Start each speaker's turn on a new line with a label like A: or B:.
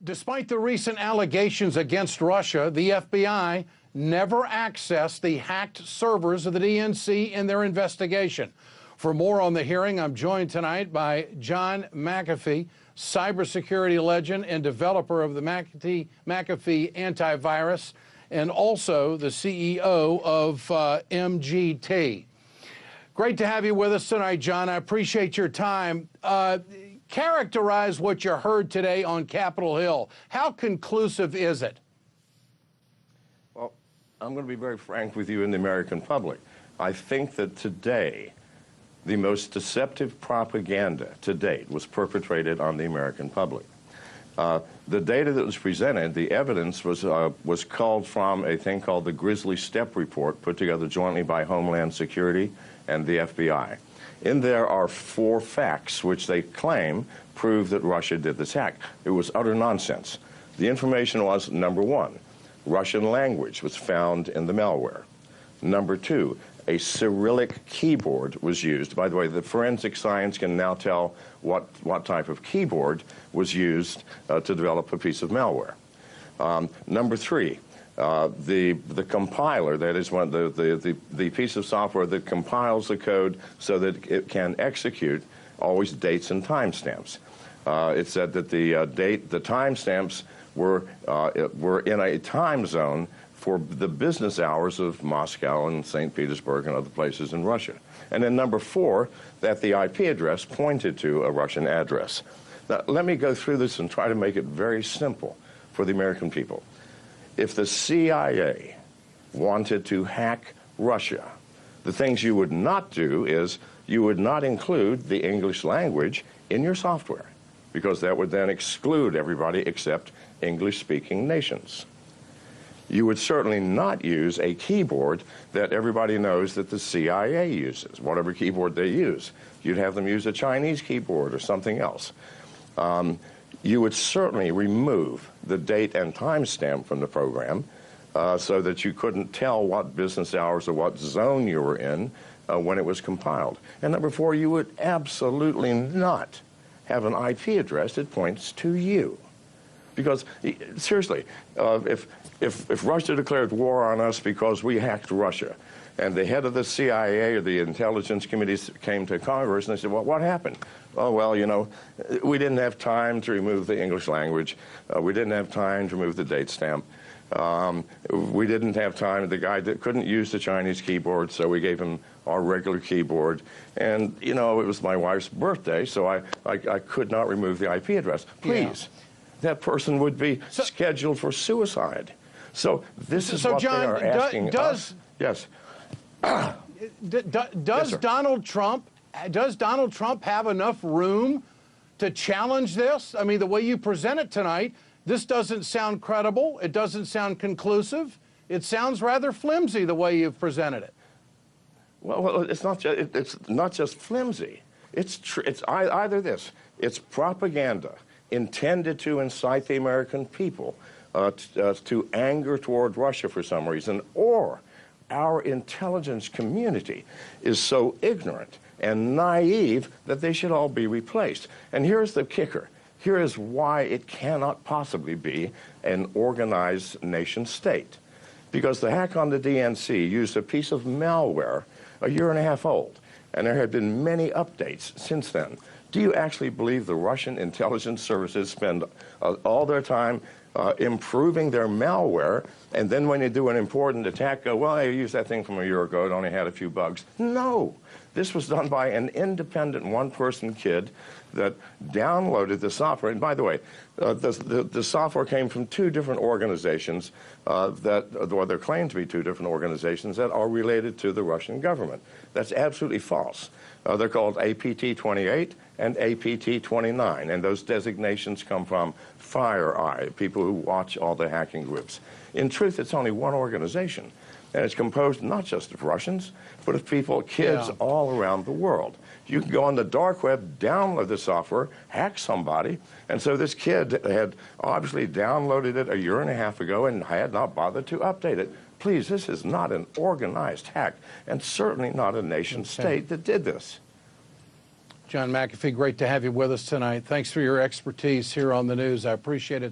A: Despite the recent allegations against Russia, the FBI never accessed the hacked servers of the DNC in their investigation. For more on the hearing, I'm joined tonight by John McAfee, cybersecurity legend and developer of the McAfee antivirus, and also the CEO of MGT. Great to have you with us tonight, John. I appreciate your time. Characterize what you heard today on Capitol Hill. How conclusive is it?
B: Well, I'm going to be very frank with you and the American public. I think that today, the most deceptive propaganda to date was perpetrated on the American public. The data that was presented, the evidence was called from a thing called the Grizzly Step Report, put together jointly by Homeland Security and the FBI. In there are 4 facts which they claim prove that Russia did this hack. It was utter nonsense. The information was, number 1, Russian language was found in the malware. Number 2, a Cyrillic keyboard was used. By the way, the forensic science can now tell what type of keyboard was used to develop a piece of malware. Number 3, the compiler, that is the piece of software that compiles the code so that it can execute, always dates and timestamps. It said that the timestamps were in a time zone for the business hours of Moscow and St. Petersburg and other places in Russia. And then number 4, that the IP address pointed to a Russian address. Now, let me go through this and try to make it very simple for the American people. If the CIA wanted to hack Russia, the things you would not do is you would not include the English language in your software, because that would then exclude everybody except English-speaking nations. You would certainly not use a keyboard that everybody knows that the CIA uses, whatever keyboard they use. You'd have them use a Chinese keyboard or something else. You would certainly remove the date and timestamp from the program so that you couldn't tell what business hours or what zone you were in when it was compiled. And number 4, you would absolutely not have an IP address that points to you. Because, seriously, if Russia declared war on us because we hacked Russia, and the head of the CIA or the intelligence committees came to Congress and they said, well, what happened? Oh, well, you know, we didn't have time to remove the English language. We didn't have time to remove the date stamp. We didn't have time. The guy that couldn't use the Chinese keyboard, so we gave him our regular keyboard. And, you know, it was my wife's birthday, so I could not remove the IP address. Please. Yeah. That person would be scheduled for suicide. So this is what
A: John,
B: they are asking us. Yes.
A: Does Donald Trump have enough room to challenge this? I mean, the way you present it tonight, this doesn't sound credible. It doesn't sound conclusive. It sounds rather flimsy the way you've presented it.
B: Well, it's not just flimsy. It's either this. It's propaganda intended to incite the American people to anger toward Russia for some reason, or our intelligence community is so ignorant and naive that they should all be replaced. And here's the kicker. Here is why it cannot possibly be an organized nation state. Because the hack on the DNC used a piece of malware a year and a half old, and there have been many updates since then. Do you actually believe the Russian intelligence services spend all their time improving their malware, and then when you do an important attack, go, well, I used that thing from a year ago, it only had a few bugs? No. This was done by an independent one-person kid that downloaded the software. And by the way, the software came from 2 different organizations or they're claimed to be 2 different organizations that are related to the Russian government. That's absolutely false. They're called APT-28 and APT-29, and those designations come from FireEye, people who watch all the hacking groups. In truth, it's only one organization, and it's composed not just of Russians, but of people, kids all around the world. You can go on the dark web, download the software, hack somebody, and so this kid had obviously downloaded it a year and a half ago and had not bothered to update it. Please, this is not an organized hack, and certainly not a nation state that did this.
A: John McAfee, great to have you with us tonight. Thanks for your expertise here on the news. I appreciate it.